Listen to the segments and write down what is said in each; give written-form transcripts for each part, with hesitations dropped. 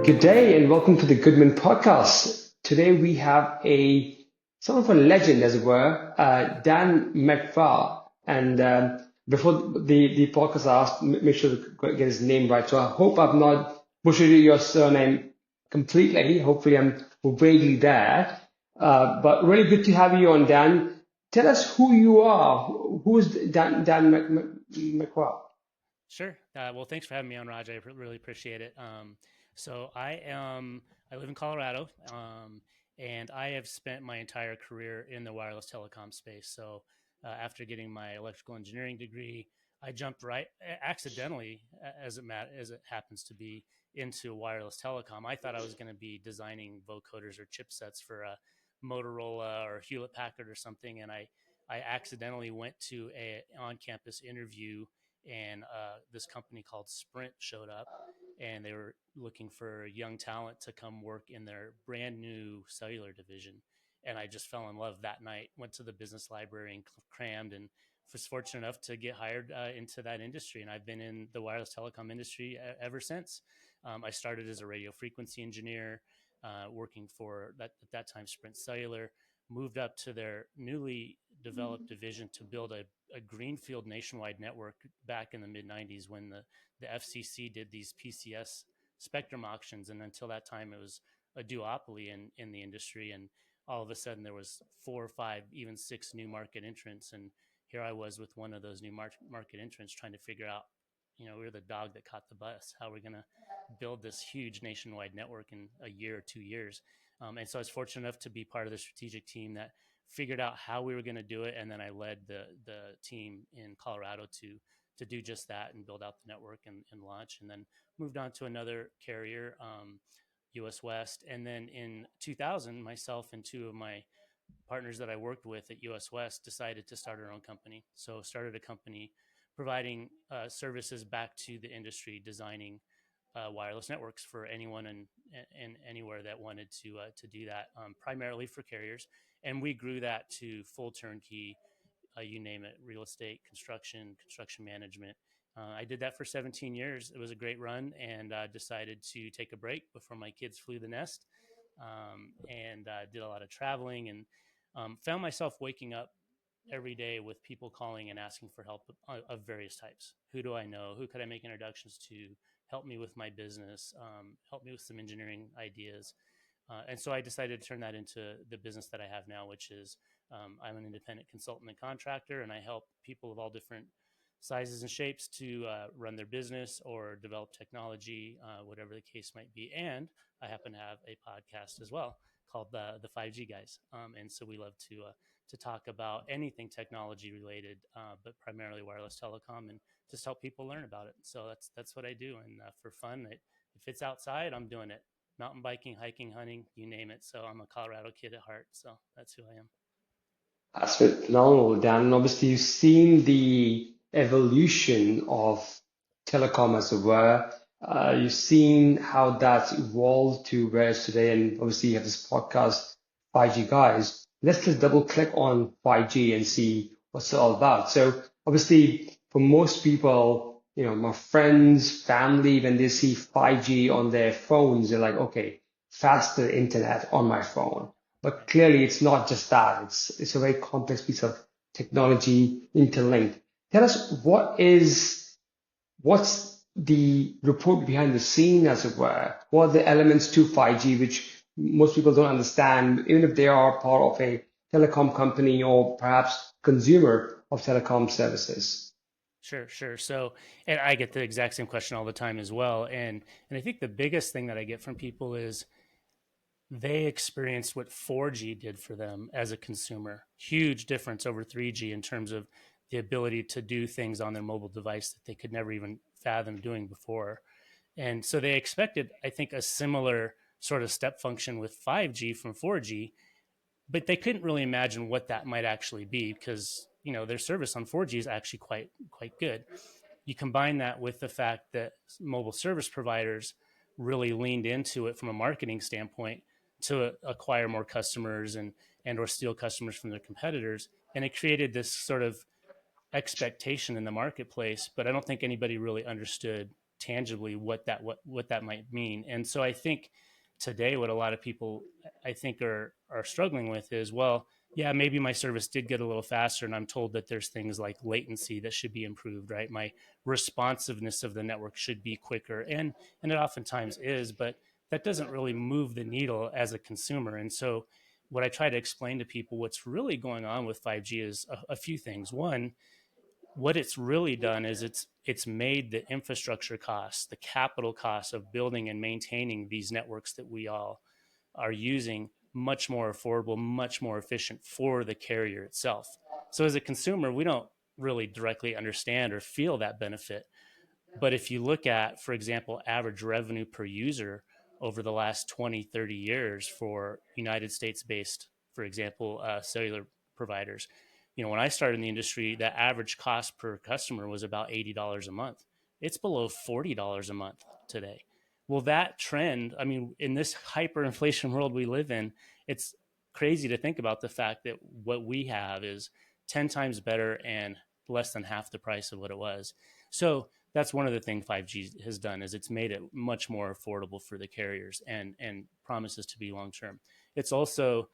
Good day and welcome to the Goodman Podcast. Today we have sort of a legend, as it were, Dan McVaugh. And before the podcast, I asked make sure to get his name right. So I hope I've not butchered your surname completely. Hopefully I'm vaguely there. But really good to have you on, Dan. Tell us who you are. Who is Dan McVaugh? Sure. Well, thanks for having me on, Raj. I really appreciate it. So I live in Colorado, and I have spent my entire career in the wireless telecom space. So after getting my electrical engineering degree, I jumped right accidentally, as it happens to be, into wireless telecom. I thought I was going to be designing vocoders or chipsets for a Motorola or Hewlett Packard or something, and I accidentally went to a on-campus interview and this company called Sprint showed up, and they were looking for young talent to come work in their brand new cellular division. And I just fell in love that night. Went to the business library and crammed, and was fortunate enough to get hired into that industry. And I've been in the wireless telecom industry ever since. I started as a radio frequency engineer, working for at that time Sprint Cellular. Moved up to their newly developed division to build a greenfield nationwide network back in the mid 90s when the FCC did these PCS spectrum auctions. And until that time, it was a duopoly in the industry. And all of a sudden, there was 4 or 5, even 6 new market entrants. And here I was with one of those new market entrants trying to figure out, we're the dog that caught the bus. How are we going to build this huge nationwide network in a year or 2 years? And so I was fortunate enough to be part of the strategic team that figured out how we were going to do it. And then I led the team in Colorado to do just that and build out the network and launch. And then moved on to another carrier, US West. And then in 2000, myself and 2 of my partners that I worked with at US West decided to start our own company. So started a company providing services back to the industry, designing wireless networks for anyone and anywhere that wanted to do that, primarily for carriers. And we grew that to full turnkey, you name it, real estate, construction management. I did that for 17 years. It was a great run, and decided to take a break before my kids flew the nest, and did a lot of traveling, and found myself waking up every day with people calling and asking for help of various types. Who do I know? Who could I make introductions to? Help me with my business, help me with some engineering ideas. And so I decided to turn that into the business that I have now, which is I'm an independent consultant and contractor, and I help people of all different sizes and shapes to run their business or develop technology, whatever the case might be. And I happen to have a podcast as well called the 5G Guys, and so we love to talk about anything technology related, but primarily wireless telecom, and just help people learn about it. So that's what I do, and for fun, if it's outside, I'm doing it. Mountain biking, hiking, hunting, you name it. So I'm a Colorado kid at heart. So that's who I am. That's phenomenal, Dan. And obviously, you've seen the evolution of telecom, as it were. You've seen how that's evolved to where it's today. And obviously, you have this podcast, 5G Guys. Let's just double click on 5G and see what's it all about. So, obviously, for most people, my friends, family, when they see 5G on their phones, they're like, okay, faster internet on my phone. But Right. clearly, it's not just that. It's a very complex piece of technology interlinked. Tell us what's the report behind the scene, as it were? What are the elements to 5G which most people don't understand, even if they are part of a telecom company or perhaps consumer of telecom services? Sure. So, and I get the exact same question all the time as well. And I think the biggest thing that I get from people is they experienced what 4G did for them as a consumer. Huge difference over 3G in terms of the ability to do things on their mobile device that they could never even fathom doing before. And so they expected, I think, a similar sort of step function with 5G from 4G, but they couldn't really imagine what that might actually be because their service on 4G is actually quite good. You combine that with the fact that mobile service providers really leaned into it from a marketing standpoint to acquire more customers and or steal customers from their competitors, and it created this sort of expectation in the marketplace. But I don't think anybody really understood tangibly what that might mean. And so I think today what a lot of people I think are struggling with is, well, yeah, maybe my service did get a little faster, and I'm told that there's things like latency that should be improved, right? My responsiveness of the network should be quicker, and it oftentimes is, but that doesn't really move the needle as a consumer. And so what I try to explain to people, what's really going on with 5G is a few things. One, what it's really done is it's made the infrastructure costs, the capital costs of building and maintaining these networks that we all are using much more affordable, much more efficient for the carrier itself. So as a consumer, we don't really directly understand or feel that benefit. But if you look at, for example, average revenue per user over the last 20, 30 years for United States based, for example, cellular providers, when I started in the industry, the average cost per customer was about $80 a month. It's below $40 a month today. Well, that trend, I mean, in this hyperinflation world we live in, it's crazy to think about the fact that what we have is 10 times better and less than half the price of what it was. So that's one of the things 5G has done, is it's made it much more affordable for the carriers and promises to be long term. It's also,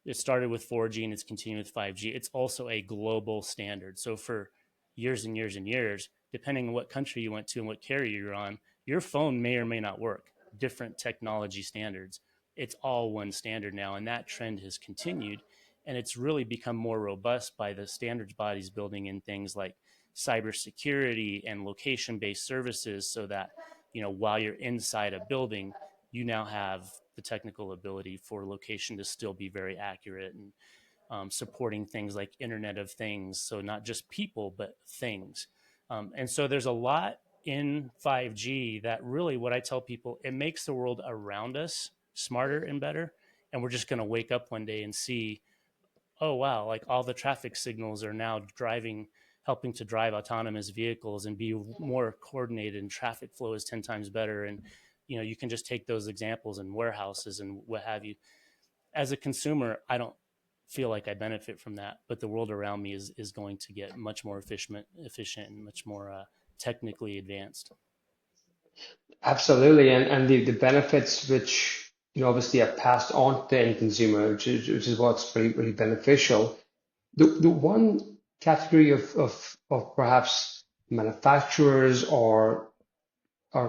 it started with 4G and it's continued with 5G. It's also a global standard. So for years and years and years, depending on what country you went to and what carrier you're on, your phone may or may not work. Different technology standards. It's all one standard now, and that trend has continued. And it's really become more robust by the standards bodies building in things like cybersecurity and location-based services, so that while you're inside a building, you now have the technical ability for location to still be very accurate, and supporting things like Internet of Things, so not just people but things. And so there's a lot in 5G that really, what I tell people, it makes the world around us smarter and better, and we're just going to wake up one day and see, oh wow, like all the traffic signals are now helping to drive autonomous vehicles and be more coordinated, and traffic flow is 10 times better. And you can just take those examples in warehouses and what have you. As a consumer, I don't feel like I benefit from that, but the world around me is going to get much more efficient and much more technically advanced. Absolutely, and the benefits which obviously are passed on to the end consumer, which is what's really beneficial. The one category of perhaps manufacturers or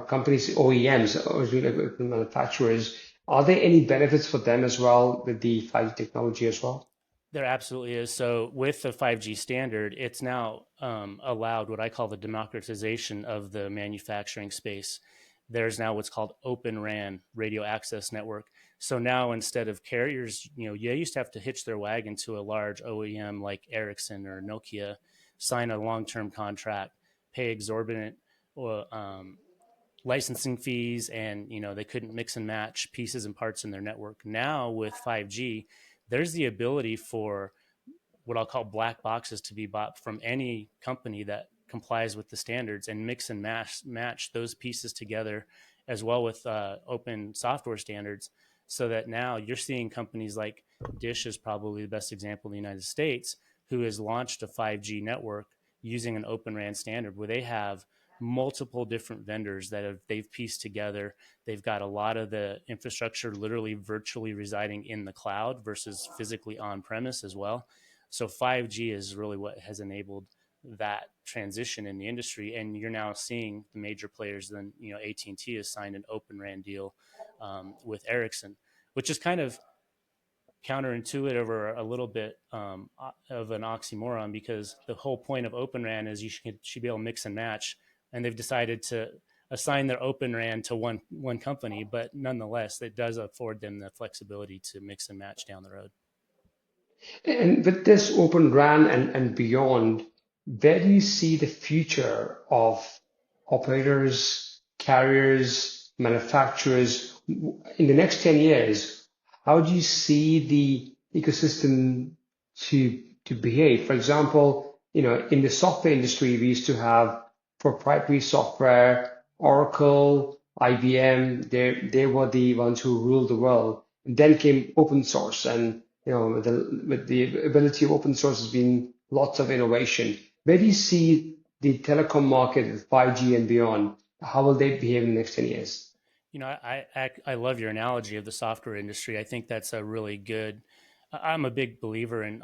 companies, OEMs, original equipment manufacturers, are there any benefits for them as well with the 5G technology as well? There absolutely is. So with the 5G standard, it's now allowed what I call the democratization of the manufacturing space. There's now what's called Open RAN, radio access network. So now, instead of carriers, you used to have to hitch their wagon to a large OEM like Ericsson or Nokia, sign a long-term contract, pay exorbitant licensing fees, and they couldn't mix and match pieces and parts in their network. Now with 5G, there's the ability for what I'll call black boxes to be bought from any company that complies with the standards, and mix and match those pieces together, as well with open software standards, so that now you're seeing companies like Dish is probably the best example in the United States, who has launched a 5G network using an open RAN standard, where they have multiple different vendors that they've pieced together. They've got a lot of the infrastructure literally virtually residing in the cloud versus physically on premise as well. So 5G is really what has enabled that transition in the industry, and you're now seeing the major players. Then AT&T has signed an open RAN deal with Ericsson, which is kind of counterintuitive or a little bit of an oxymoron, because the whole point of open RAN is you should be able to mix and match, and they've decided to assign their open RAN to one company, but nonetheless, it does afford them the flexibility to mix and match down the road. And with this open RAN and beyond, where do you see the future of operators, carriers, manufacturers in the next 10 years? How do you see the ecosystem to behave? For example, in the software industry, we used to have proprietary software, Oracle, IBM, they were the ones who ruled the world. And then came open source, and with the ability of open source has been lots of innovation. Where do you see the telecom market with 5G and beyond? How will they behave in the next 10 years? I love your analogy of the software industry. I think that's a really good. I'm a big believer in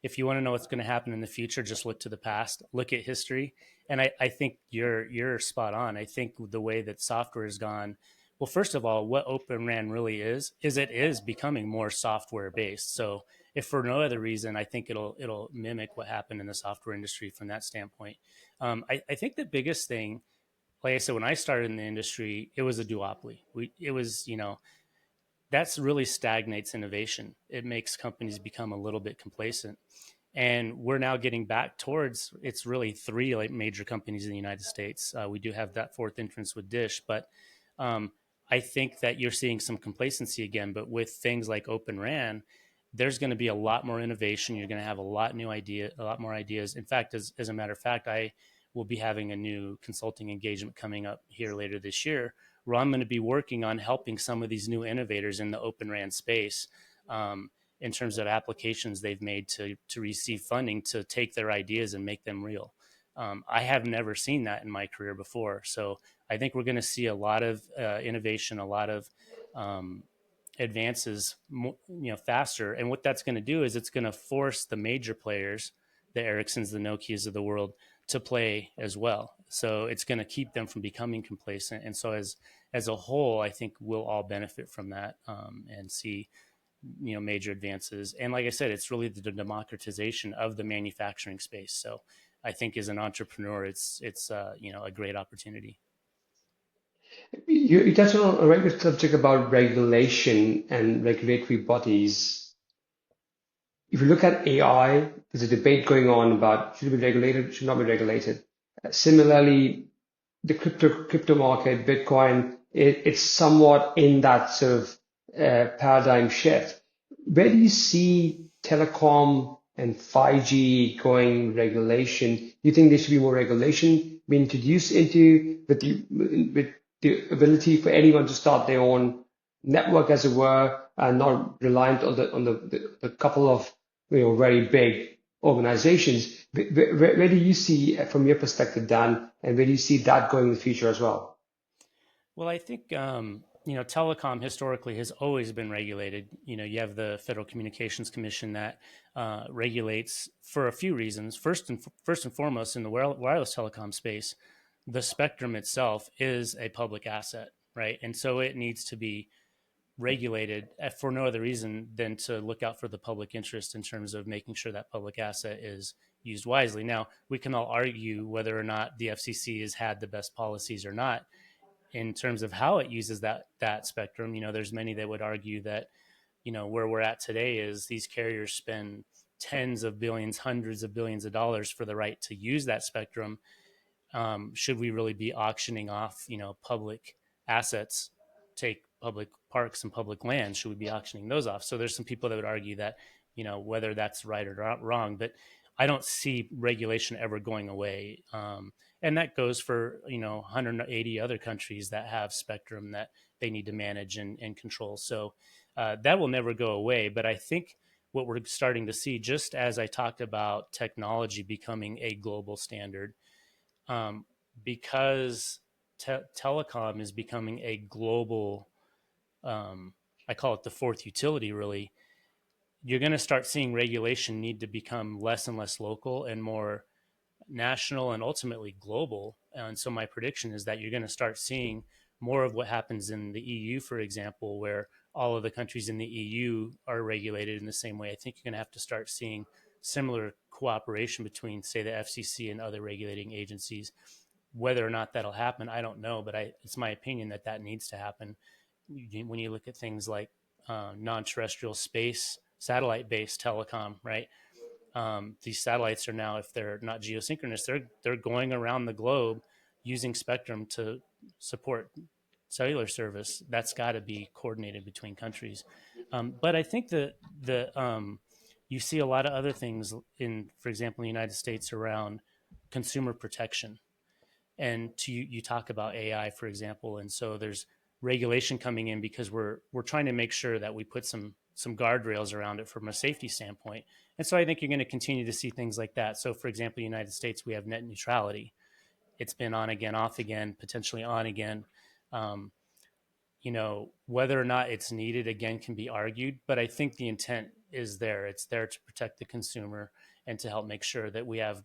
if you want to know what's going to happen in the future, just look to the past, look at history, and I think you're spot on. I think the way that software has gone. Well, first of all, what Open RAN really is it is becoming more software based. So if for no other reason, I think it'll mimic what happened in the software industry from that standpoint. I think the biggest thing, like I said, when I started in the industry, it was a duopoly. It was, that's really stagnates innovation. It makes companies become a little bit complacent. And we're now getting back towards it's really three like major companies in the United States. We do have that fourth entrance with Dish, but um, I think that you're seeing some complacency again. But with things like Open RAN, there's going to be a lot more innovation. You're going to have a lot more ideas. In fact, as a matter of fact, I will be having a new consulting engagement coming up here later this year, where I'm going to be working on helping some of these new innovators in the Open RAN space. In terms of applications they've made to receive funding to take their ideas and make them real. I have never seen that in my career before. So I think we're going to see a lot of innovation, a lot of um, advances, faster. And what that's going to do is it's going to force the major players, the Ericssons, the Nokias of the world, to play as well. So it's going to keep them from becoming complacent. And so as a whole, I think we'll all benefit from that and see major advances. And like I said, it's really the democratization of the manufacturing space. So I think as an entrepreneur, it's a great opportunity. You touched on a very good subject about regulation and regulatory bodies. If you look at AI, there's a debate going on about should it be regulated, should not be regulated. Similarly, the crypto market, Bitcoin, it's somewhat in that sort of paradigm shift. Where do you see telecom and 5G going regulation? Do you think there should be more regulation being introduced into with the ability for anyone to start their own network, as it were, and not reliant on the couple of very big organizations? Where do you see, from your perspective, Dan, and where do you see that going in the future as well? Well, I think telecom historically has always been regulated. You have the Federal Communications Commission that regulates for a few reasons. First and foremost, in the wireless telecom space, the spectrum itself is a public asset, right? And so it needs to be regulated for no other reason than to look out for the public interest in terms of making sure that public asset is used wisely. Now, we can all argue whether or not the FCC has had the best policies or not in terms of how it uses that spectrum. There's many that would argue that where we're at today is these carriers spend tens of billions, hundreds of billions of dollars for the right to use that spectrum. Should we really be auctioning off public assets, take public parks and public lands, should we be auctioning those off? So there's some people that would argue that whether that's right or not wrong, but I don't see regulation ever going away. And that goes for 180 other countries that have spectrum that they need to manage and control. So that will never go away. But I think what we're starting to see, just as I talked about technology becoming a global standard, um, because telecom is becoming a global, um, I call it the fourth utility, really. You're going to start seeing regulation need to become less and less local and more national and ultimately global. And so my prediction is that you're going to start seeing more of what happens in the EU, for example, where all of the countries in the EU are regulated in the same way. I think you're going to have to start seeing similar cooperation between, say, the FCC and other regulating agencies. Whether or not that'll happen, I don't know, but it's my opinion that that needs to happen. When you look at things like non-terrestrial space, satellite-based telecom, right? These satellites are now, if they're not geosynchronous, they're going around the globe using spectrum to support cellular service. That's got to be coordinated between countries. But I think that you see a lot of other things in, for example, in the United States around consumer protection. And you talk about AI, for example, and so there's regulation coming in because we're trying to make sure that we put some guardrails around it from a safety standpoint. And so I think you're going to continue to see things like that. So, for example, in the United States, we have net neutrality. it's been on again, off again, potentially on again. Um, whether or not it's needed again can be argued, but I think the intent is there. It's there to protect the consumer and to help make sure that we have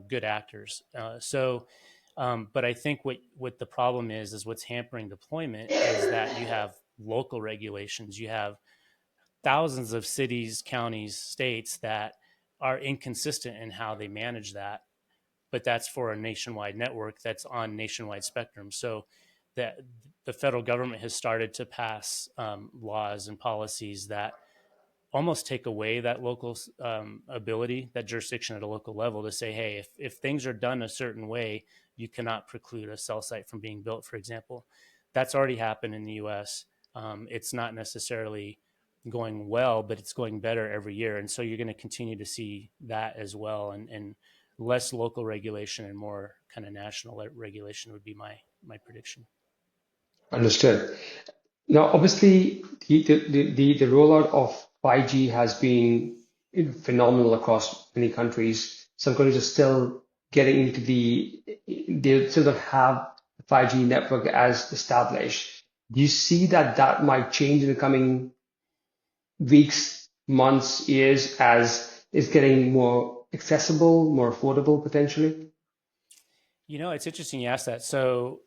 good actors. But I think what the problem is what's hampering deployment is that you have local regulations. You have thousands of cities, counties, states that are inconsistent in how they manage that, but that's for a nationwide network that's on nationwide spectrum. So that the federal government has started to pass laws and policies that almost take away that local ability, that jurisdiction at a local level to say, hey, if things are done a certain way, you cannot preclude a cell site from being built, for example. That's already happened in the US. It's not necessarily going well, but it's going better every year. And so you're going to continue to see that as well. And less local regulation and more kind of national regulation would be my prediction. Understood. Now, obviously, the rollout of 5G has been phenomenal across many countries. Some countries are still getting into they still don't have the 5G network as established. Do you see that that might change in the coming weeks, months, years as it's getting more accessible, more affordable potentially? It's interesting you asked that. So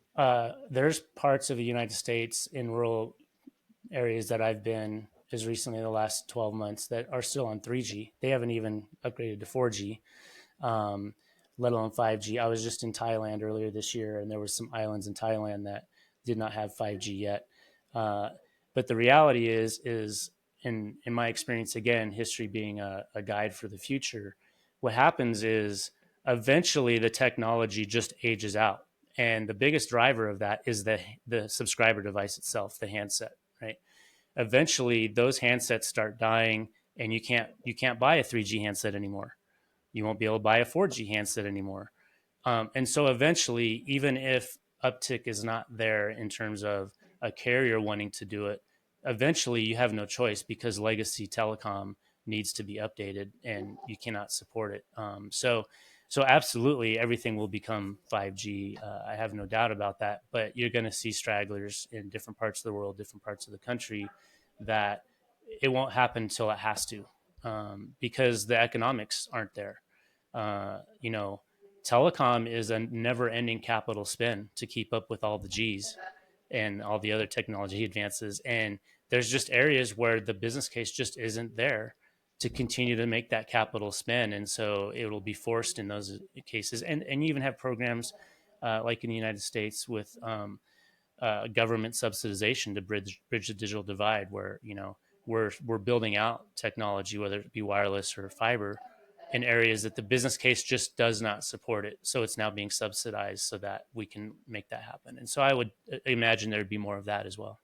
there's parts of the United States in rural areas that I've been as recently in the last 12 months that are still on 3G. They haven't even upgraded to 4G, let alone 5G. I was just in Thailand earlier this year, and there were some islands in Thailand that did not have 5G yet. Uh, but the reality is in my experience, again, history being a guide for the future, what happens is eventually the technology just ages out. And the biggest driver of that is the subscriber device itself, the handset, right? Eventually those handsets start dying and you can't buy a 3G handset anymore. You won't be able to buy a 4G handset anymore. And so eventually, even if uptick is not there in terms of a carrier wanting to do it, eventually you have no choice because legacy telecom needs to be updated and you cannot support it. So absolutely everything will become 5G. I have no doubt about that. But you're going to see stragglers in different parts of the world, different parts of the country, that it won't happen until it has to, because the economics aren't there. You know, telecom is a never-ending capital spend to keep up with all the G's and all the other technology advances. And there's just areas where the business case just isn't there to continue to make that capital spend. And so it will be forced in those cases. And you even have programs like in the United States with government subsidization to bridge the digital divide, where we're building out technology, whether it be wireless or fiber, in areas that the business case just does not support it. So it's now being subsidized so that we can make that happen. And so I would imagine there'd be more of that as well.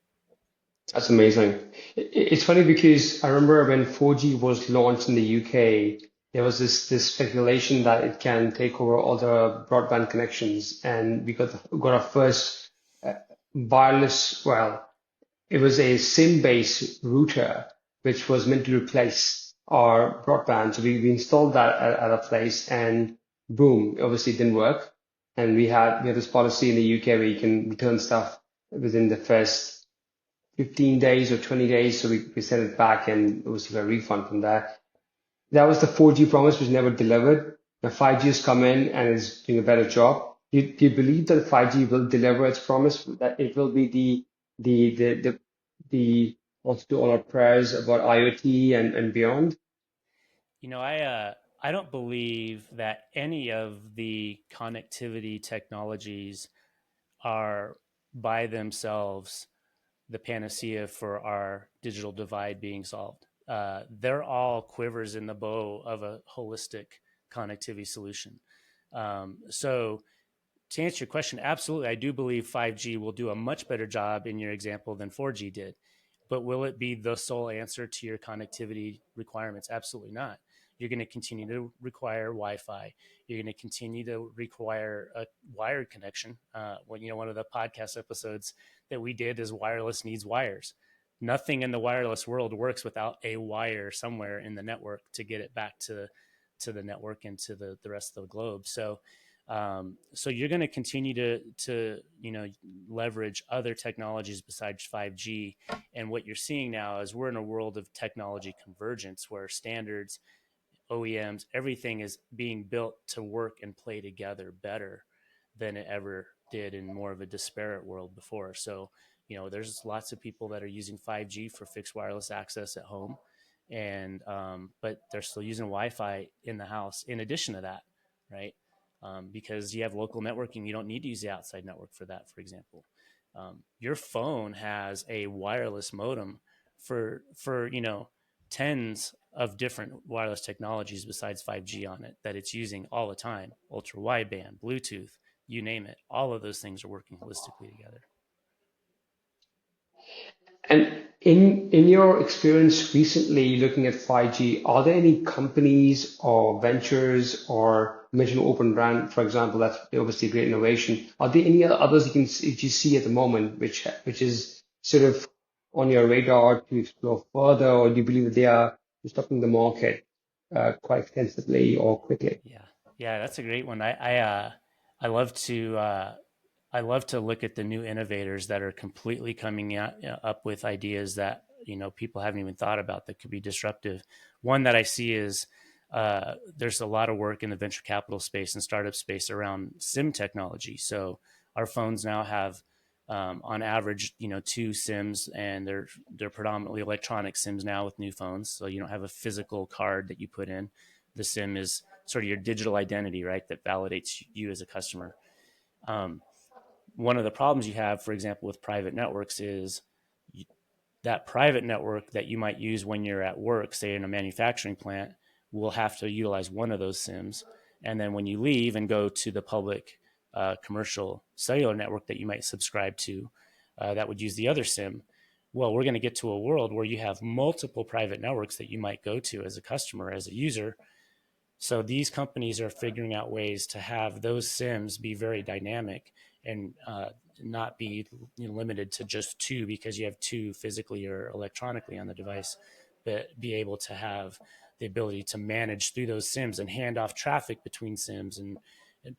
That's amazing. It's funny because I remember when 4G was launched in the UK, there was this speculation that it can take over all the broadband connections, and we got our first uh, wireless. Well, it was a SIM-based router which was meant to replace our broadband. So we installed that at a place, and boom, obviously it didn't work. And we had this policy in the UK where you can return stuff within the first 15 days or 20 days. So we sent it back and it was a refund from that. That was the 4G promise, which never delivered. Now 5G has come in and is doing a better job. Do you believe that 5G will deliver its promise, that it will be the also do all our prayers about IoT and beyond? I don't believe that any of the connectivity technologies are by themselves the panacea for our digital divide being solved. They're all quivers in the bow of a holistic connectivity solution. So to answer your question, absolutely, I do believe 5G will do a much better job in your example than 4G did. But will it be the sole answer to your connectivity requirements? Absolutely not. You're going to continue to require Wi-Fi. You're going to continue to require a wired connection. One of the podcast episodes that we did is wireless needs wires. Nothing in the wireless world works without a wire somewhere in the network to get it back to the network and to the rest of the globe. So So you're going to continue to leverage other technologies besides 5G. And what you're seeing now is we're in a world of technology convergence where standards, OEMs, everything is being built to work and play together better than it ever did in more of a disparate world before. So, there's lots of people that are using 5G for fixed wireless access at home, and but they're still using Wi-Fi in the house. In addition to that, right? Because you have local networking, you don't need to use the outside network for that. For example, your phone has a wireless modem for tens of different wireless technologies besides 5G on it that it's using all the time. Ultra wideband, Bluetooth, you name it. All of those things are working holistically together. And in your experience recently looking at 5G, are there any companies or ventures or you mentioned Open RAN, for example, that's obviously a great innovation. Are there any others you see at the moment which is sort of on your radar to explore further, or do you believe that they are disrupting the market quite extensively or quickly? Yeah, yeah, that's a great one. I love to I love to look at the new innovators that are completely coming up with ideas that people haven't even thought about that could be disruptive. One that I see is there's a lot of work in the venture capital space and startup space around SIM technology. So our phones now have on average, two SIMs, and they're predominantly electronic SIMs now with new phones. So you don't have a physical card that you put in. The SIM is sort of your digital identity, right? That validates you as a customer. Um, One of the problems you have, for example, with private networks is that private network that you might use when you're at work, say in a manufacturing plant, will have to utilize one of those SIMs. And then when you leave and go to the public commercial cellular network that you might subscribe to, that would use the other SIM. Well, we're going to get to a world where you have multiple private networks that you might go to as a customer, as a user. So these companies are figuring out ways to have those SIMs be very dynamic and not be limited to just two because you have two physically or electronically on the device, but be able to have the ability to manage through those SIMs and hand off traffic between SIMs and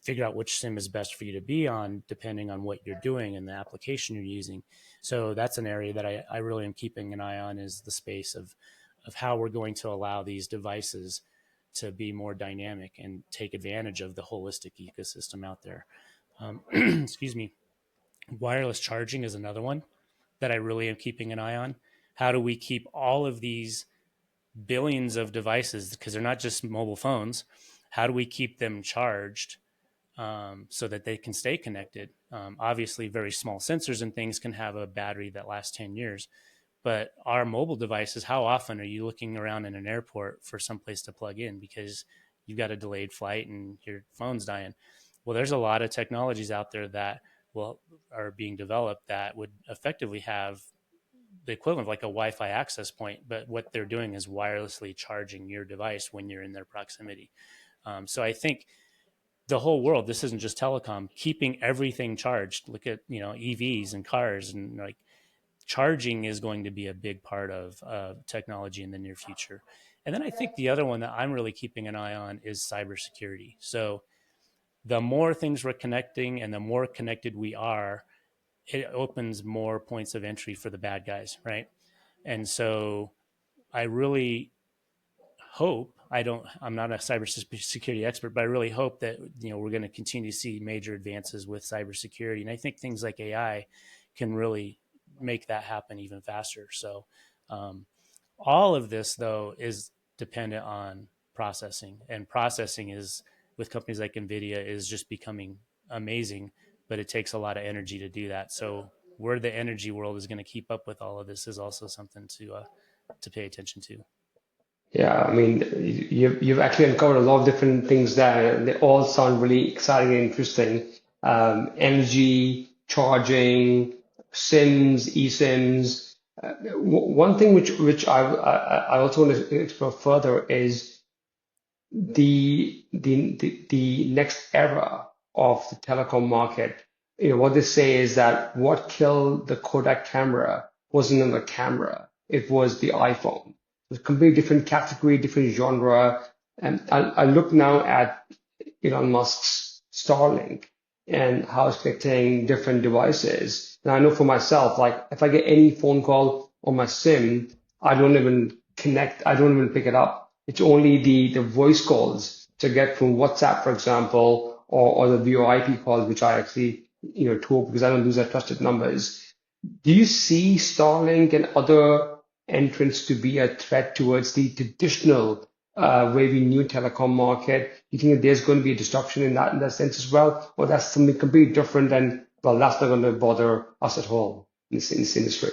figure out which SIM is best for you to be on depending on what you're doing and the application you're using. So that's an area that I really am keeping an eye on, is the space of how we're going to allow these devices to be more dynamic and take advantage of the holistic ecosystem out there. Excuse me. Wireless charging is another one that I really am keeping an eye on. How do we keep all of these billions of devices, because they're not just mobile phones, how do we keep them charged so that they can stay connected? Obviously, very small sensors and things can have a battery that lasts 10 years. But our mobile devices, how often are you looking around in an airport for some place to plug in because you've got a delayed flight and your phone's dying? Well, there's a lot of technologies out there that are being developed that would effectively have the equivalent of like a Wi-Fi access point, but what they're doing is wirelessly charging your device when you're in their proximity. So I think the whole world, this isn't just telecom, keeping everything charged. Look at EVs and cars, and like charging is going to be a big part of technology in the near future. And then I think the other one that I'm really keeping an eye on is cybersecurity. So the more things we're connecting and the more connected we are, it opens more points of entry for the bad guys, right? And so I really hope, I'm not a cybersecurity expert, but I really hope that we're going to continue to see major advances with cybersecurity. And I think things like AI can really make that happen even faster. So all of this though is dependent on processing, and processing is, with companies like NVIDIA, is just becoming amazing, but it takes a lot of energy to do that. So where the energy world is going to keep up with all of this is also something to pay attention to. Yeah, I mean, you've actually uncovered a lot of different things there. They all sound really exciting and interesting. Energy, charging, SIMs, eSIMs. One thing which I also want to explore further is the next era of the telecom market. What they say is that what killed the Kodak camera wasn't the camera, it was the iPhone. It's a completely different category, different genre. And I look now at Elon Musk's Starlink and how it's connecting different devices. And I know for myself, like if I get any phone call on my SIM, I don't even connect, I don't even pick it up. It's only the voice calls to get from WhatsApp, for example, or the VoIP calls, which I actually, talk because I don't lose their trusted numbers. Do you see Starlink and other entrants to be a threat towards the traditional way we knew telecom market? Do you think that there's going to be a disruption in that sense as well, or that's something completely different and well, that's not going to bother us at all in this industry?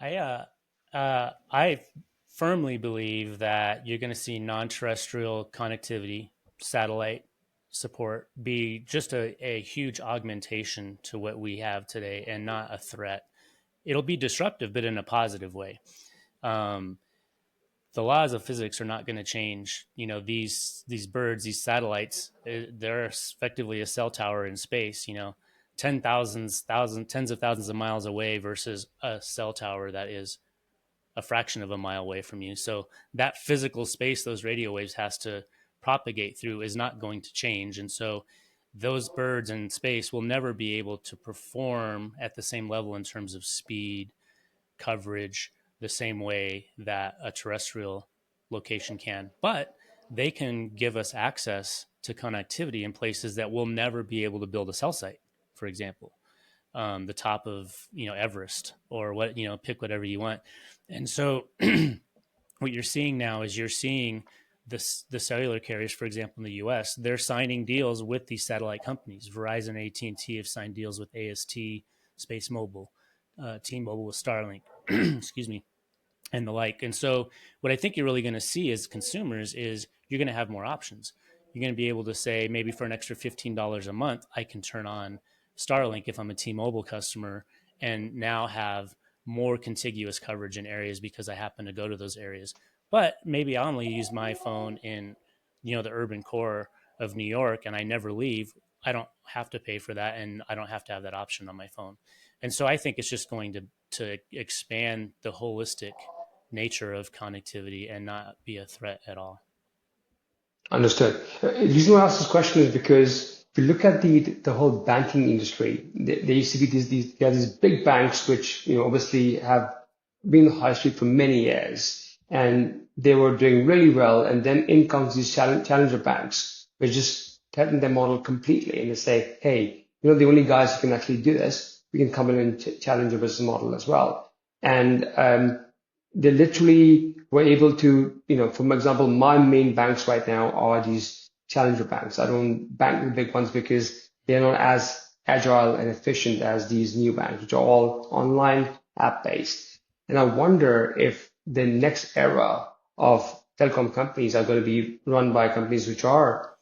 I firmly believe that you're going to see non-terrestrial connectivity, satellite support, be just a huge augmentation to what we have today, and not a threat. It'll be disruptive, but in a positive way. Um, the laws of physics are not going to change. These birds, these satellites, they're effectively a cell tower in space. Tens of thousands of miles away versus a cell tower that is a fraction of a mile away from you. So that physical space those radio waves has to propagate through is not going to change. And so those birds in space will never be able to perform at the same level in terms of speed, coverage, the same way that a terrestrial location can. But they can give us access to connectivity in places that we'll never be able to build a cell site, for example, the top of Everest, or what, pick whatever you want. And so what you're seeing now is you're seeing the cellular carriers, for example, in the U.S., they're signing deals with these satellite companies. Verizon, AT&T have signed deals with AST, Space Mobile, T-Mobile with Starlink, excuse me, and the like. And so what I think you're really going to see as consumers is you're going to have more options. You're going to be able to say, maybe for an extra $15 a month, I can turn on Starlink if I'm a T-Mobile customer, and now have more contiguous coverage in areas because I happen to go to those areas. But maybe I only use my phone in, the urban core of New York, and I never leave. I don't have to pay for that, and I don't have to have that option on my phone. And so I think it's just going to expand the holistic nature of connectivity and not be a threat at all. Understood. The reason why I ask this question is because if you look at the whole banking industry, there used to be these big banks which obviously have been on high street for many years, and they were doing really well. And then in comes these challenger banks, which just threaten their model completely, and they say, hey, the only guys who can actually do this, we can come in and challenge your business model as well. And they literally were able to, for example, my main banks right now are these challenger banks. I don't bank with big ones because they're not as agile and efficient as these new banks, which are all online app based. And I wonder if the next era of telecom companies are going to be run by companies which are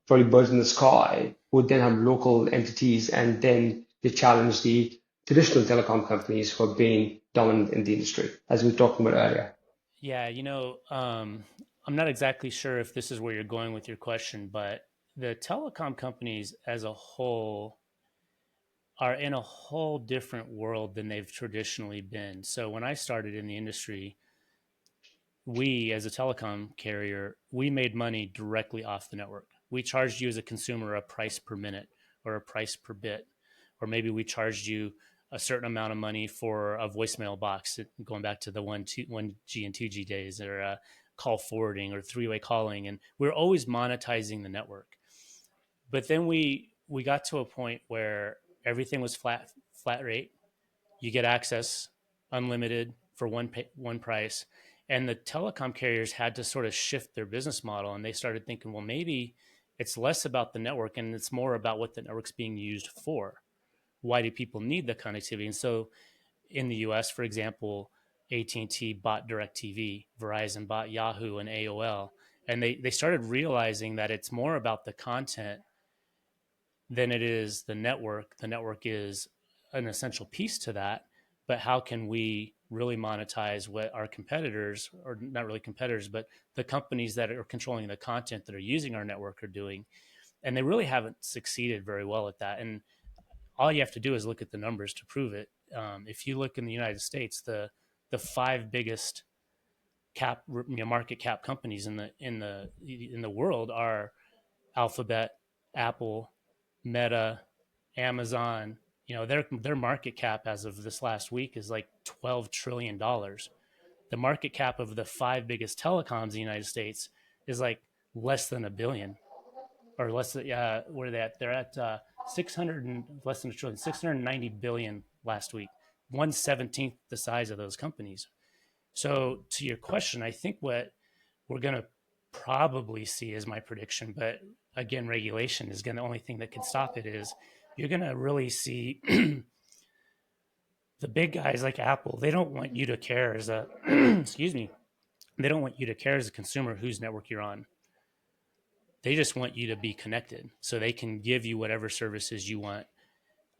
probably birds in the sky, would then have local entities, and then they challenge the traditional telecom companies who have been dominant in the industry, as we were talking about earlier. Yeah, I'm not exactly sure if this is where you're going with your question, but the telecom companies as a whole are in a whole different world than they've traditionally been. So when I started in the industry, we, as a telecom carrier, we made money directly off the network. We charged you as a consumer a price per minute or a price per bit, or maybe we charged you a certain amount of money for a voicemail box, going back to the 1G and 2G days, or call forwarding or three-way calling. And we're always monetizing the network. But then we got to a point where everything was flat rate. You get access unlimited for one price, and the telecom carriers had to sort of shift their business model, and they started thinking, well, maybe it's less about the network and it's more about what the network's being used for. Why do people need the connectivity? And so in the US, for example, AT&T bought DirecTV, Verizon bought Yahoo and AOL, and they started realizing that it's more about the content than it is the network. The network is an essential piece to that, but how can we really monetize what our competitors, or not really competitors, but the companies that are controlling the content that are using our network are doing? And they really haven't succeeded very well at that. And all you have to do is look at the numbers to prove it. If you look in the United States, the five biggest market cap companies in the world are Alphabet, Apple, Meta, Amazon, their market cap as of this last week is like $12 trillion. The market cap of the 5 biggest telecoms in the United States is like less than $1 billion, or less than, what are they at? They're at 600 and less than a trillion, 690 billion last week, 1/17 the size of those companies. So to your question, I think what we're going to probably see is my prediction, but again, regulation is going to, the only thing that can stop it is you're going to really see the big guys like Apple. They don't want you to care as a, excuse me, they don't want you to care as a consumer whose network you're on. They just want you to be connected so they can give you whatever services you want.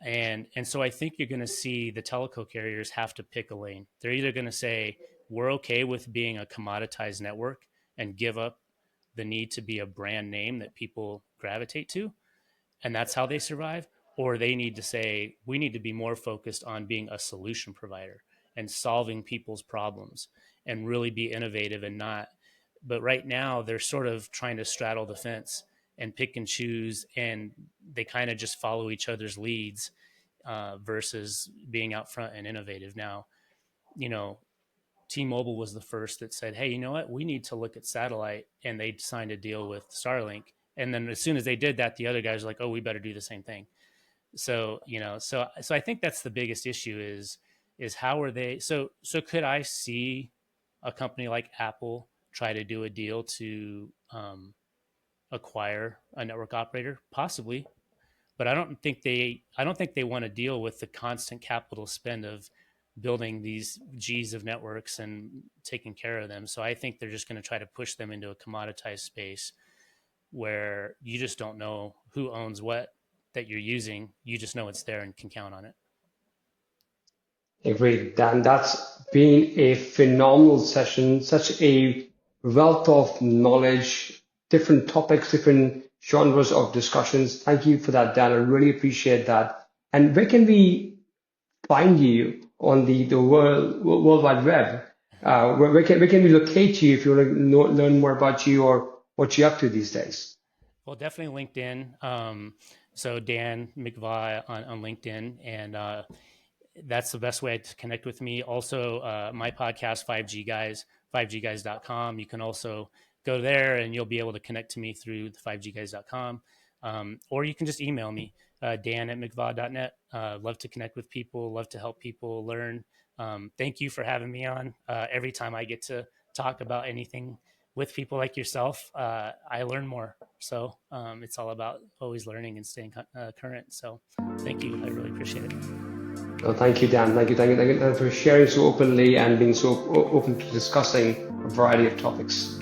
And so I think you're going to see the telco carriers have to pick a lane. They're either going to say, we're okay with being a commoditized network and give up the need to be a brand name that people gravitate to, and that's how they survive. Or they need to say, we need to be more focused on being a solution provider and solving people's problems and really be innovative and not. But right now they're sort of trying to straddle the fence and pick and choose, and they kind of just follow each other's leads versus being out front and innovative. Now, T-Mobile was the first that said, hey, you know what? We need to look at satellite, and they signed a deal with Starlink. And then as soon as they did that, the other guys were like, oh, we better do the same thing. So, so I think that's the biggest issue is how are they? So could I see a company like Apple try to do a deal to acquire a network operator? Possibly, but I don't think they want to deal with the constant capital spend of building these G's of networks and taking care of them. So I think they're just going to try to push them into a commoditized space where you just don't know who owns what that you're using. You just know it's there and can count on it. Agreed, Dan. That's been a phenomenal session, such a wealth of knowledge, different topics, different genres of discussions. Thank you for that, Dan. I really appreciate that. And where can we find you on the World Wide Web? Where can we locate you if you want to learn more about you or what you're up to these days? Well, definitely LinkedIn. So Dan McVaugh on LinkedIn, and that's the best way to connect with me. Also, my podcast, 5G Guys, 5gguys.com. You can also go there and you'll be able to connect to me through the 5gguys.com. Or you can just email me, dan@mcvaugh.net. Love to connect with people, love to help people learn. Thank you for having me on. Every time I get to talk about anything with people like yourself, I learn more. So it's all about always learning and staying current. So thank you. I really appreciate it. Well, thank you, Dan. Thank you for sharing so openly and being so open to discussing a variety of topics.